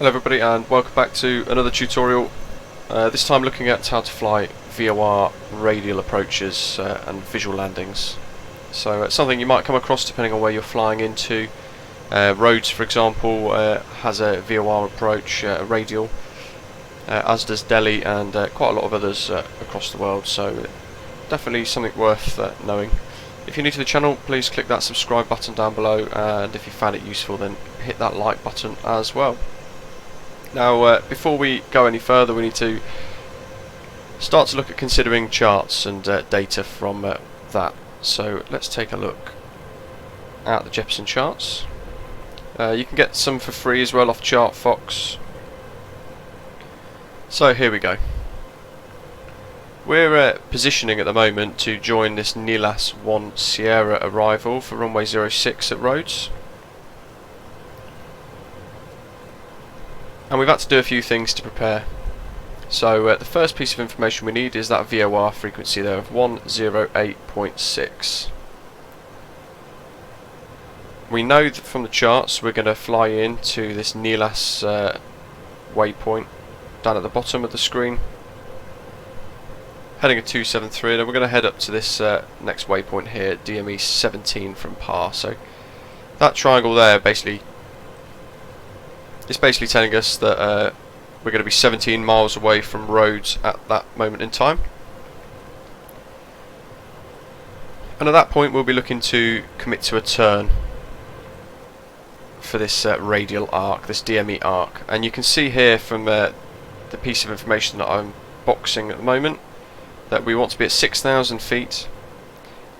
Hello everybody and welcome back to another tutorial, this time looking at how to fly VOR radial approaches and visual landings. So it's something you might come across depending on where you're flying into. Rhodes, for example, has a VOR approach, a radial, as does Delhi and quite a lot of others across the world, so definitely something worth knowing. If you're new to the channel, please click that subscribe button down below, and if you found it useful then hit that like button as well. Now, before we go any further, we need to start to look at considering charts and data from that. So let's take a look at the Jeppesen charts. You can get some for free as well off ChartFox. So here we go. We're positioning at the moment to join this Nilas 1 Sierra arrival for runway 06 at Rhodes. And we've had to do a few things to prepare. So the first piece of information we need is that VOR frequency there of 108.6. We know that from the charts we're going to fly into this Nilas waypoint down at the bottom of the screen, heading at 273, and then we're going to head up to this next waypoint here, DME 17 from par. So that triangle there it's basically telling us that we're going to be 17 miles away from Rhodes at that moment in time. And at that point we'll be looking to commit to a turn for this radial arc, this DME arc. And you can see here from the piece of information that I'm boxing at the moment that we want to be at 6,000 feet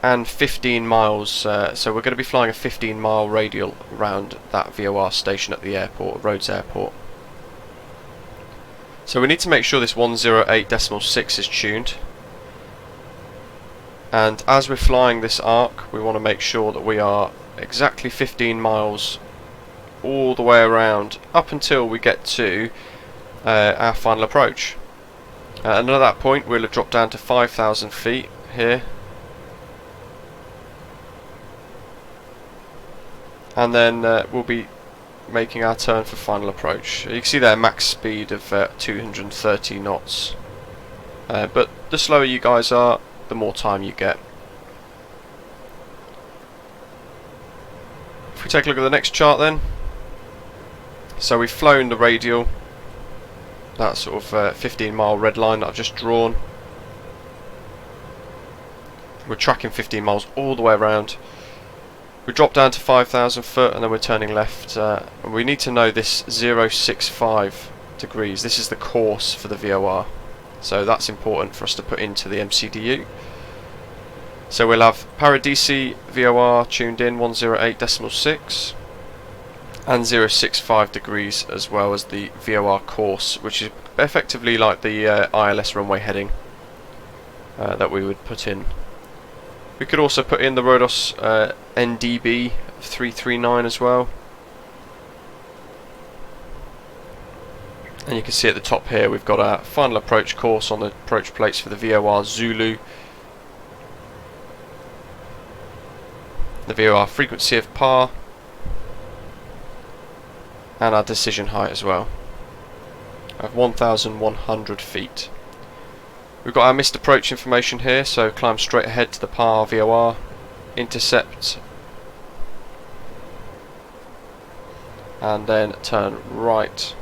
and 15 miles, so we're going to be flying a 15-mile radial around that VOR station at the airport, Rhodes Airport. So we need to make sure this 108.6 is tuned, and as we're flying this arc we want to make sure that we are exactly 15 miles all the way around up until we get to our final approach. And at that point we'll drop down to 5,000 feet here, and then we'll be making our turn for final approach. You can see there max speed of 230 knots, but the slower you guys are, the more time you get. If we take a look at the next chart then, so we've flown the radial, that sort of 15-mile red line that I've just drawn. We're tracking 15 miles all the way around. We drop down to 5,000 foot and then we're turning left, and we need to know this 065 degrees. This is the course for the VOR, so that's important for us to put into the MCDU. So we'll have Paradisi VOR tuned in 108.6 and 065 degrees, as well as the VOR course, which is effectively like the ILS runway heading that we would put in. We could also put in the Rhodos NDB 339 as well. And you can see at the top here we've got our final approach course on the approach plates for the VOR Zulu, the VOR frequency of par, and our decision height as well of 1,100 feet. We've got our missed approach information here, so climb straight ahead to the par VOR, intercept, and then turn right.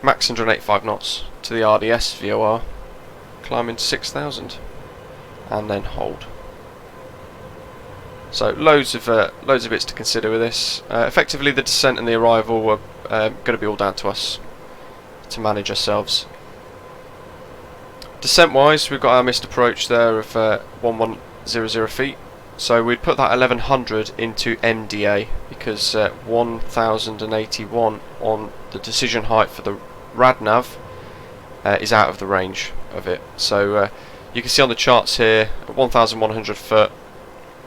Max 185 knots to the RDS VOR, climb into 6,000, and then hold. So loads of bits to consider with this. Effectively the descent and the arrival are going to be all down to us to manage ourselves. Descent wise, we've got our missed approach there of 1100 feet, so we'd put that 1100 into MDA because 1081 on the decision height for the RNAV is out of the range of it. So you can see on the charts here at 1100 foot,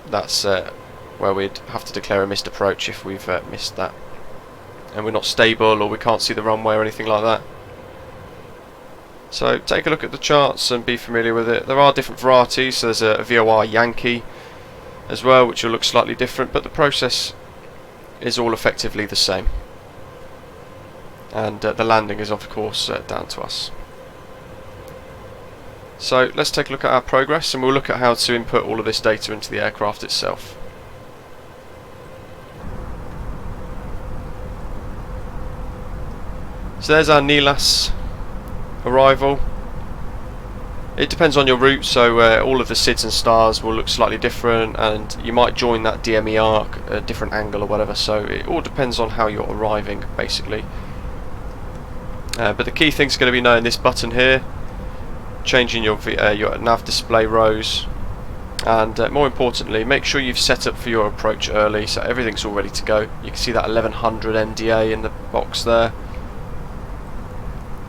that's where we'd have to declare a missed approach if we've missed that and we're not stable or we can't see the runway or anything like that. So take a look at the charts and be familiar with it. There are different varieties, so there's a VOR Yankee as well, which will look slightly different, but the process is all effectively the same, and the landing is of course down to us. So let's take a look at our progress, and we'll look at how to input all of this data into the aircraft itself. So there's our NELAS arrival. It depends on your route, so all of the SIDS and stars will look slightly different, and you might join that DME arc at a different angle or whatever, so it all depends on how you're arriving basically. But the key thing's going to be knowing this button here, changing your nav display rows, and more importantly, make sure you've set up for your approach early so everything's all ready to go. You can see that 1100 NDA in the box there,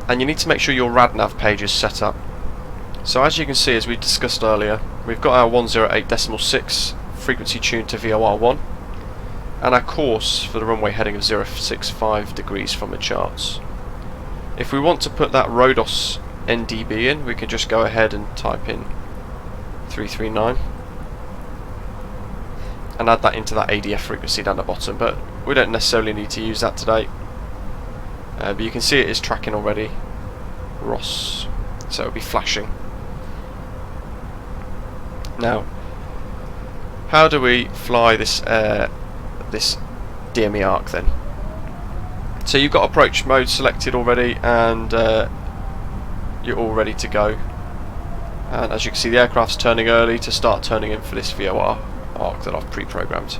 and you need to make sure your RadNav page is set up. So as you can see, as we discussed earlier, we've got our 108.6 frequency tuned to VOR1 and our course for the runway heading of 065 degrees from the charts. If we want to put that Rhodos NDB in, we can just go ahead and type in 339 and add that into that ADF frequency down the bottom, but we don't necessarily need to use that today. But you can see it is tracking already ROS, so it'll be flashing. Now, how do we fly this this DME arc then? So you've got approach mode selected already, and you're all ready to go. And as you can see, the aircraft's turning early to start turning in for this VOR arc that I've pre-programmed.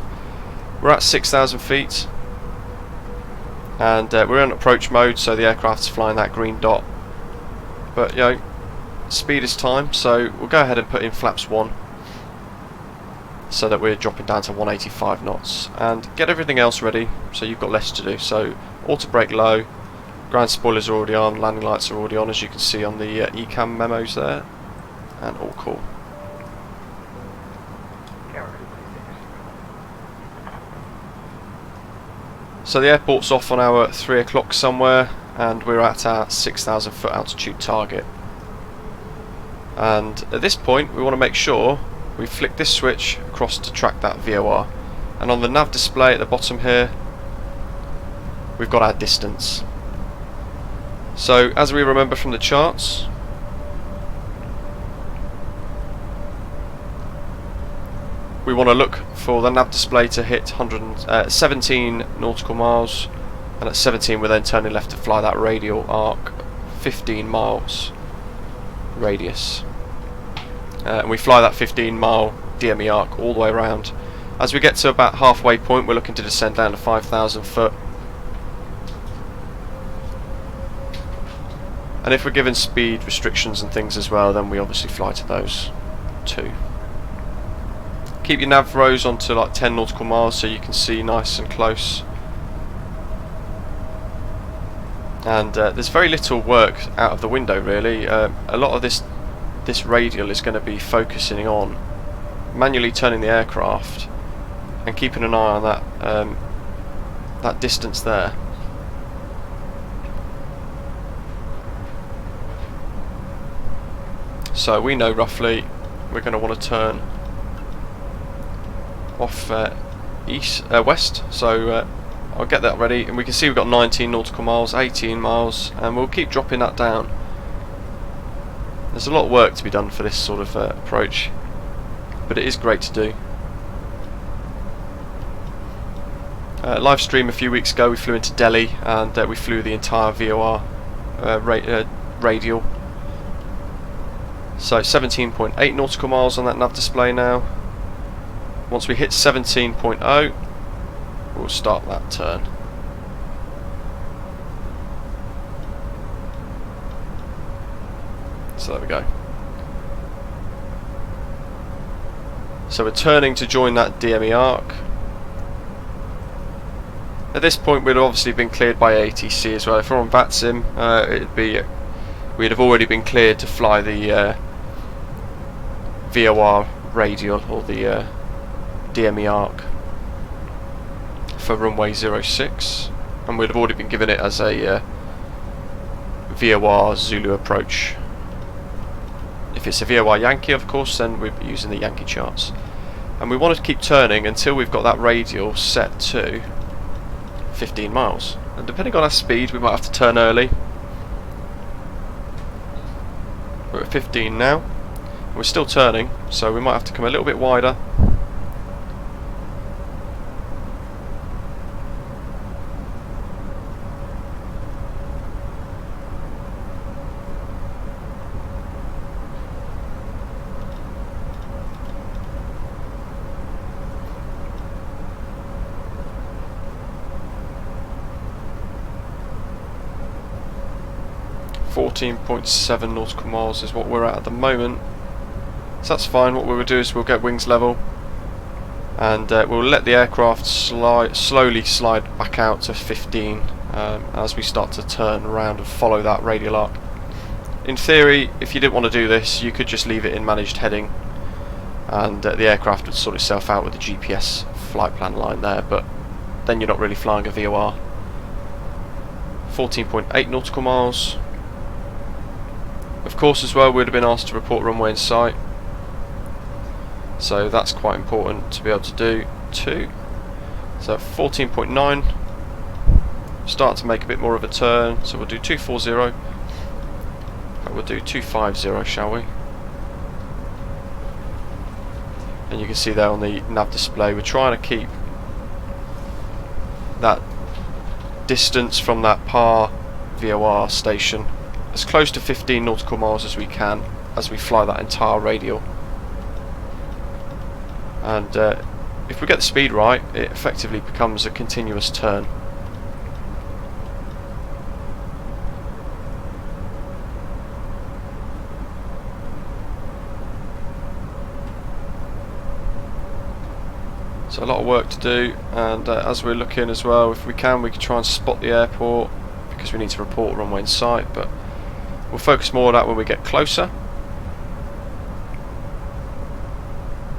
We're at 6,000 feet, and we're in approach mode, so the aircraft's flying that green dot. But you know, speed is time, so we'll go ahead and put in flaps 1, so that we're dropping down to 185 knots, and get everything else ready so you've got less to do. So auto brake low, ground spoilers are already on, landing lights are already on, as you can see on the ECAM memos there, and all cool. So the airport's off on our 3 o'clock somewhere, and we're at our 6,000 foot altitude target. And at this point we want to make sure we flick this switch across to track that VOR, and on the nav display at the bottom here we've got our distance. So as we remember from the charts, we want to look for the nav display to hit 17 nautical miles, and at 17 we're then turning left to fly that radial arc 15 miles radius. And we fly that 15-mile DME arc all the way around. As we get to about halfway point, we're looking to descend down to 5,000 foot. And if we're given speed restrictions and things as well, then we obviously fly to those too. Keep your nav rows onto like 10 nautical miles so you can see nice and close. And there's very little work out of the window really. A lot of this radial is going to be focusing on manually turning the aircraft and keeping an eye on that that distance there. So we know roughly we're going to want to turn off west, so I'll get that ready, and we can see we've got 19 nautical miles, 18 miles, and we'll keep dropping that down. There's a lot of work to be done for this sort of approach, but it is great to do. Live stream a few weeks ago, we flew into Delhi, and we flew the entire VOR radial. So 17.8 nautical miles on that nav display now. Once we hit 17.0, we'll start that turn. So there we go. So we're turning to join that DME arc. At this point we'd obviously been cleared by ATC as well. If we're on VATSIM, we'd have already been cleared to fly the VOR Radial, or the DME arc for runway 06, and we'd have already been given it as a VOR Zulu approach. If it's a VOR Yankee, of course, then we'd be using the Yankee charts. And we want to keep turning until we've got that radial set to 15 miles. And depending on our speed, we might have to turn early. We're at 15 now. We're still turning, so we might have to come a little bit wider. .7 nautical miles is what we're at the moment, so that's fine. What we'll do is we'll get wings level, and we'll let the aircraft slowly slide back out to 15 as we start to turn around and follow that radial arc. In theory, if you didn't want to do this, you could just leave it in managed heading, and the aircraft would sort itself out with the GPS flight plan line there, but then you're not really flying a VOR. 14.8 nautical miles. Of course, as well, we'd have been asked to report runway in sight, so that's quite important to be able to do too. So 14.9, start to make a bit more of a turn, so we'll do 240, we'll do 250, shall we? And you can see there on the nav display, we're trying to keep that distance from that PAR VOR station as close to 15 nautical miles as we can as we fly that entire radial. And if we get the speed right, it effectively becomes a continuous turn. So a lot of work to do, and as we're looking as well, if we can try and spot the airport, because we need to report runway in sight, but we'll focus more on that when we get closer.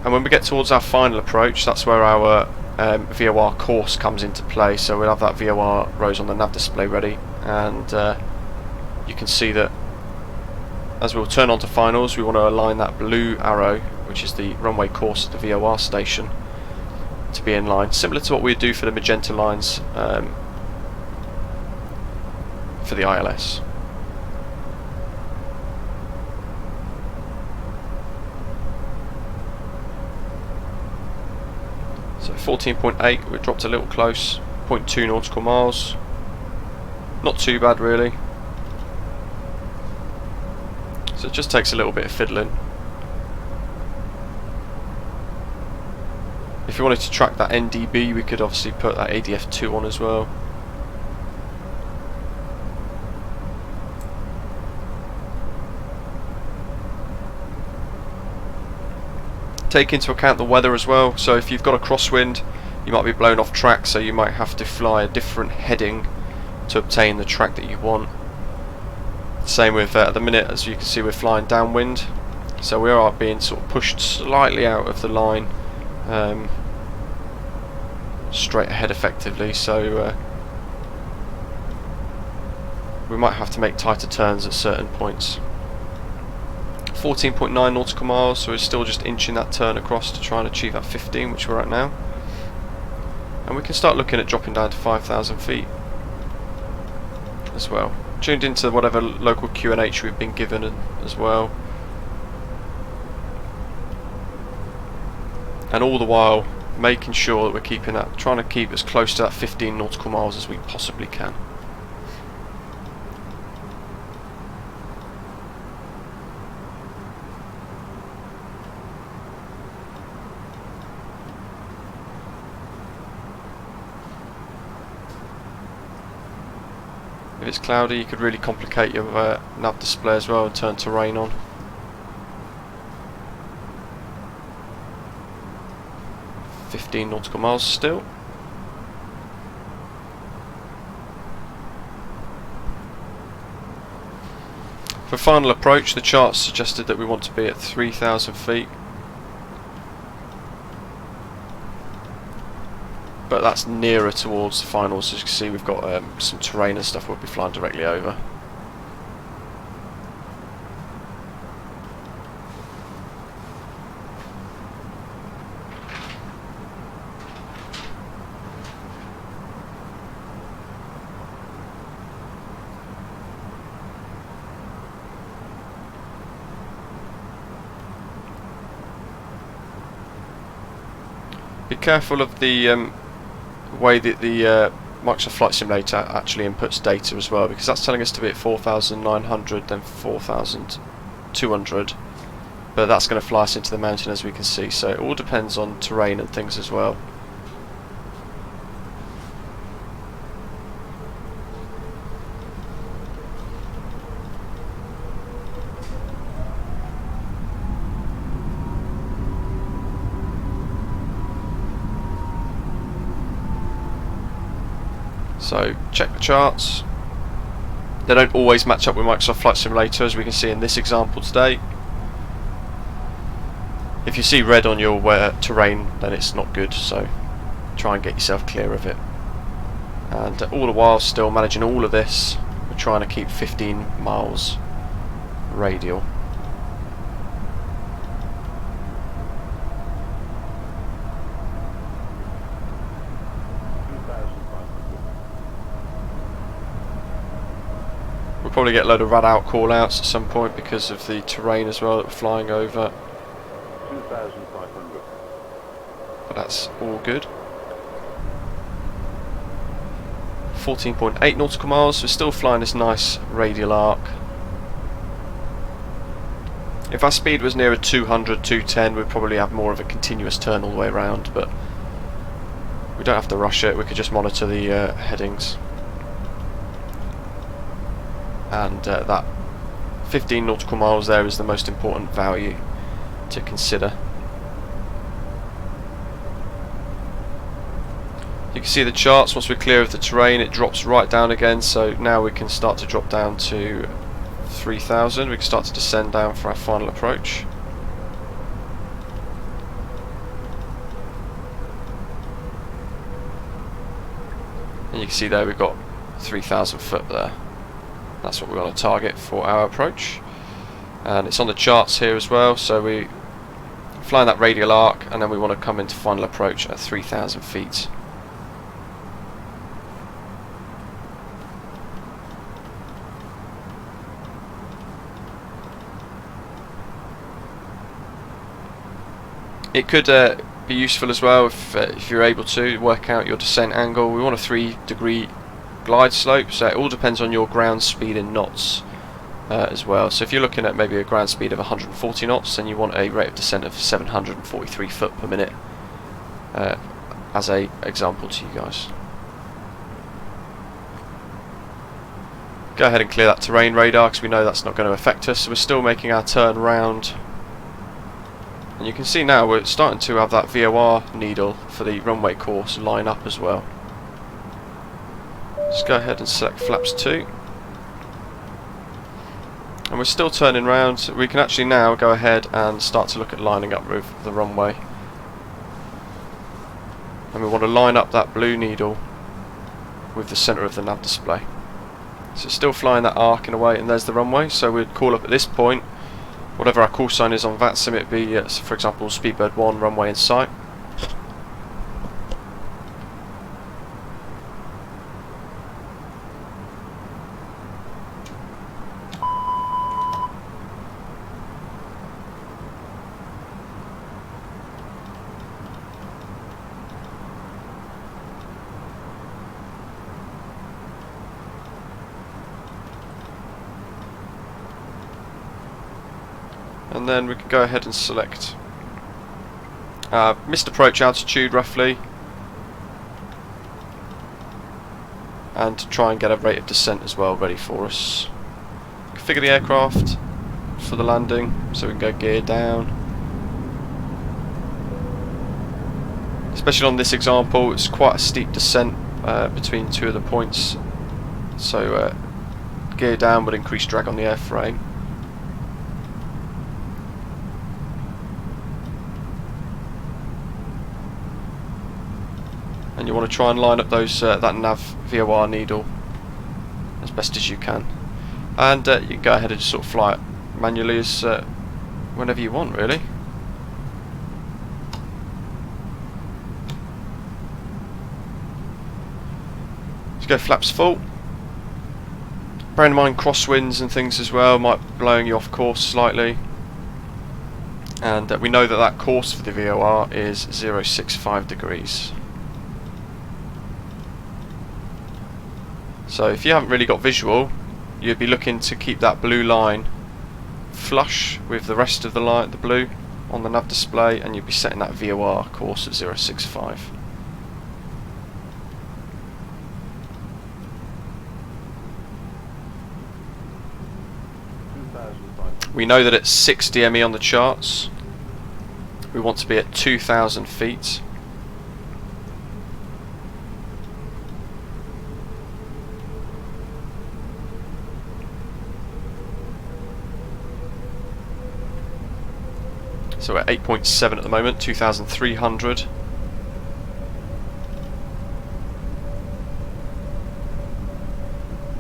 And when we get towards our final approach, that's where our VOR course comes into play. So we'll have that VOR Rhodes on the nav display ready, and you can see that as we'll turn onto finals, we want to align that blue arrow, which is the runway course at the VOR station, to be in line, similar to what we do for the magenta lines for the ILS. So 14.8, we dropped a little close, 0.2 nautical miles, not too bad really. So it just takes a little bit of fiddling. If you wanted to track that NDB, we could obviously put that ADF2 on as well. Take into account the weather as well, so if you've got a crosswind, you might be blown off track, so you might have to fly a different heading to obtain the track that you want. Same with at the minute, as you can see, we're flying downwind, so we are being sort of pushed slightly out of the line, straight ahead effectively, so we might have to make tighter turns at certain points. 14.9 nautical miles, so we're still just inching that turn across to try and achieve that 15, which we're at now. And we can start looking at dropping down to 5,000 feet as well. Tuned into whatever local QNH we've been given as well. And all the while making sure that we're keeping that, trying to keep as close to that 15 nautical miles as we possibly can. If it's cloudy, you could really complicate your nav display as well and turn terrain on. .15 nautical miles still. For final approach, the chart suggested that we want to be at 3,000 feet. But that's nearer towards the finals. As you can see, we've got some terrain and stuff we'll be flying directly over. Be careful of the way that the Microsoft Flight Simulator actually inputs data as well, because that's telling us to be at 4,900, then 4,200, but that's going to fly us into the mountain, as we can see, so it all depends on terrain and things as well. So check the charts. They don't always match up with Microsoft Flight Simulator, as we can see in this example today. If you see red on your terrain, then it's not good, so try and get yourself clear of it. And all the while still managing all of this, we're trying to keep 15 miles radial. We'll probably get a load of rad-out call-outs at some point because of the terrain as well that we're flying over. 2,500. But that's all good. 14.8 nautical miles, we're still flying this nice radial arc. If our speed was nearer 200, 210, we'd probably have more of a continuous turn all the way around, but we don't have to rush it, we could just monitor the headings. And that 15 nautical miles there is the most important value to consider. You can see the charts, once we're clear of the terrain it drops right down again, so now we can start to drop down to 3,000, we can start to descend down for our final approach. And you can see there we've got 3,000 foot there. That's what we want to target for our approach, and it's on the charts here as well, so we flying that radial arc and then we want to come into final approach at 3,000 feet. It could be useful as well if you're able to work out your descent angle. We want a 3-degree glide slope, so it all depends on your ground speed in knots as well. So if you're looking at maybe a ground speed of 140 knots, then you want a rate of descent of 743 foot per minute as a example to you guys. Go ahead and clear that terrain radar because we know that's not going to affect us, so we're still making our turn round. And you can see now we're starting to have that VOR needle for the runway course line up as well. Just go ahead and select flaps 2. And we're still turning round, so we can actually now go ahead and start to look at lining up with the runway. And we want to line up that blue needle with the centre of the nav display. So still flying that arc in a way, and there's the runway, so we'd call up at this point whatever our call sign is on VATSIM. It'd be, for example, Speedbird 1, runway in sight. And then we can go ahead and select missed approach altitude roughly, and to try and get a rate of descent as well ready for us. Configure the aircraft for the landing so we can go gear down. Especially on this example, it's quite a steep descent between two of the points, so gear down would increase drag on the airframe. And you want to try and line up those that nav VOR needle as best as you can, and you can go ahead and just sort of fly it manually as whenever you want, really. Let's go flaps full. Bear in mind crosswinds and things as well might be blowing you off course slightly. And we know that that course for the VOR is 065 degrees. So if you haven't really got visual, you'd be looking to keep that blue line flush with the rest of the line, the blue on the nav display, and you'd be setting that VOR course at 065. We know that it's 6 DME on the charts. We want to be at 2,000 feet. So we're at 8.7 at the moment, 2,300.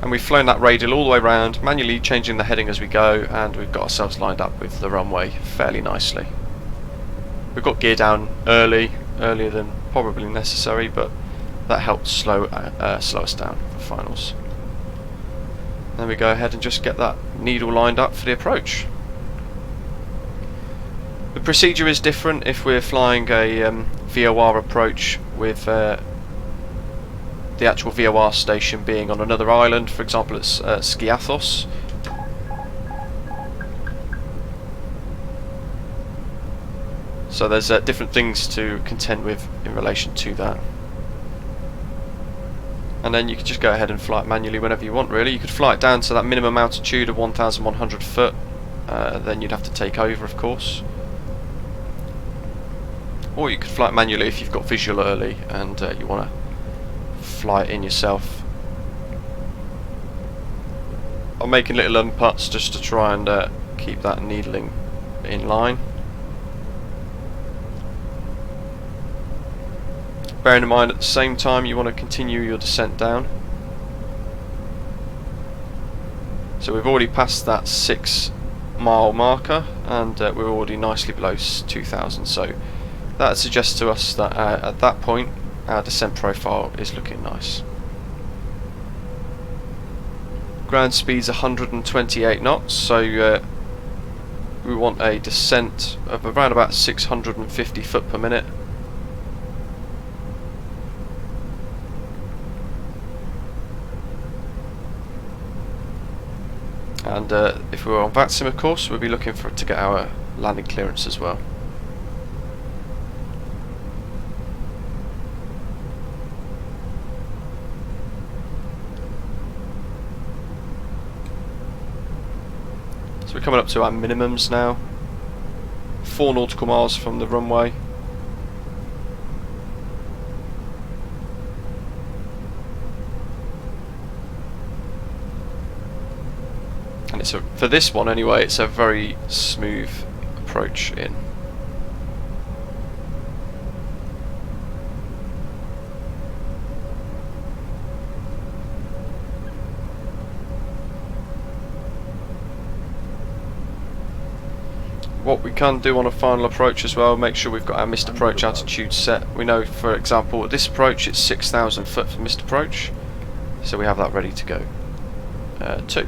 And we've flown that radial all the way around, manually changing the heading as we go, and we've got ourselves lined up with the runway fairly nicely. We've got gear down earlier than probably necessary, but that helped slow us down for finals. Then we go ahead and just get that needle lined up for the approach. The procedure is different if we're flying a VOR approach with the actual VOR station being on another island. For example, it's Skiathos. So there's different things to contend with in relation to that. And then you can just go ahead and fly it manually whenever you want, really. You could fly it down to that minimum altitude of 1,100 foot, then you'd have to take over, of course. Or you could fly it manually if you've got visual early and you want to fly it in yourself. I'm making little unputts just to try and keep that needling in line. Bearing in mind at the same time you want to continue your descent down. So we've already passed that 6 mile marker, and we're already nicely below 2,000, so that suggests to us that at that point our descent profile is looking nice. Ground speed's 128 knots, so we want a descent of around about 650 foot per minute. And if we were on VATSIM, of course, we'll be looking to get our landing clearance as well. So we're coming up to our minimums now. 4 nautical miles from the runway. And it's for this one anyway, it's a very smooth approach in. What we can do on a final approach as well, make sure we've got our missed approach altitude set. We know, for example, at this approach it's 6,000 foot for missed approach, so we have that ready to go too.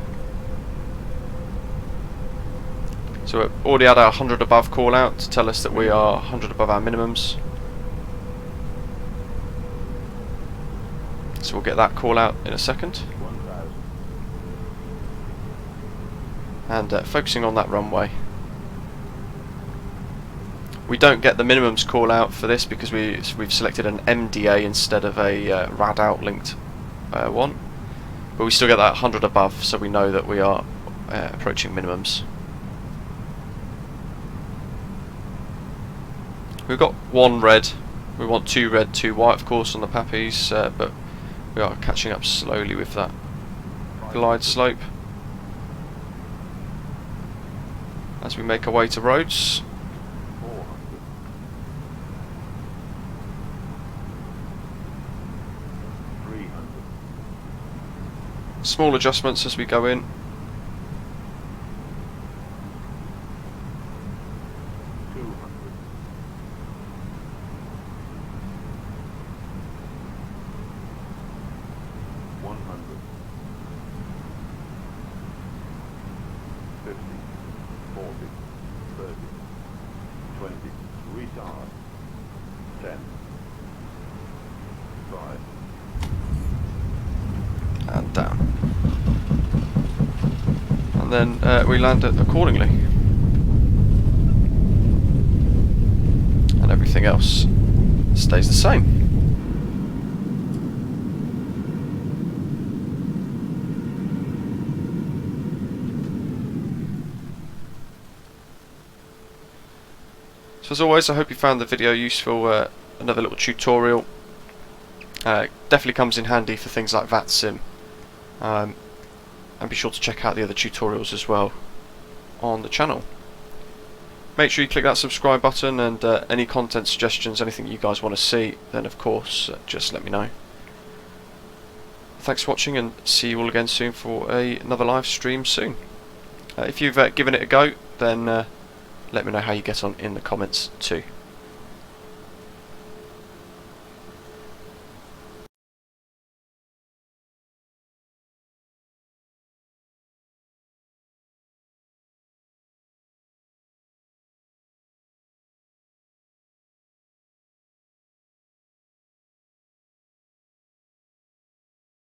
So we've already had our 100 above call out to tell us that we are 100 above our minimums. So we'll get that call out in a second. And focusing on that runway. We don't get the minimums call out for this because we've selected an MDA instead of a rad out linked one. But we still get that 100 above, so we know that we are approaching minimums. We've got 1 red, we want 2 red, 2 white of course on the Pappies, but we are catching up slowly with that glide slope as we make our way to Rhodes. Small adjustments as we go in. 20. Retard. 10. 5. And down. And then we land it accordingly. And everything else stays the same. So as always, I hope you found the video useful. Another little tutorial. Definitely comes in handy for things like VATSIM. And be sure to check out the other tutorials as well on the channel. Make sure you click that subscribe button, and any content suggestions, anything you guys want to see, then of course just let me know. Thanks for watching, and see you all again soon for another live stream soon. If you've given it a go, then let me know how you get on in the comments too.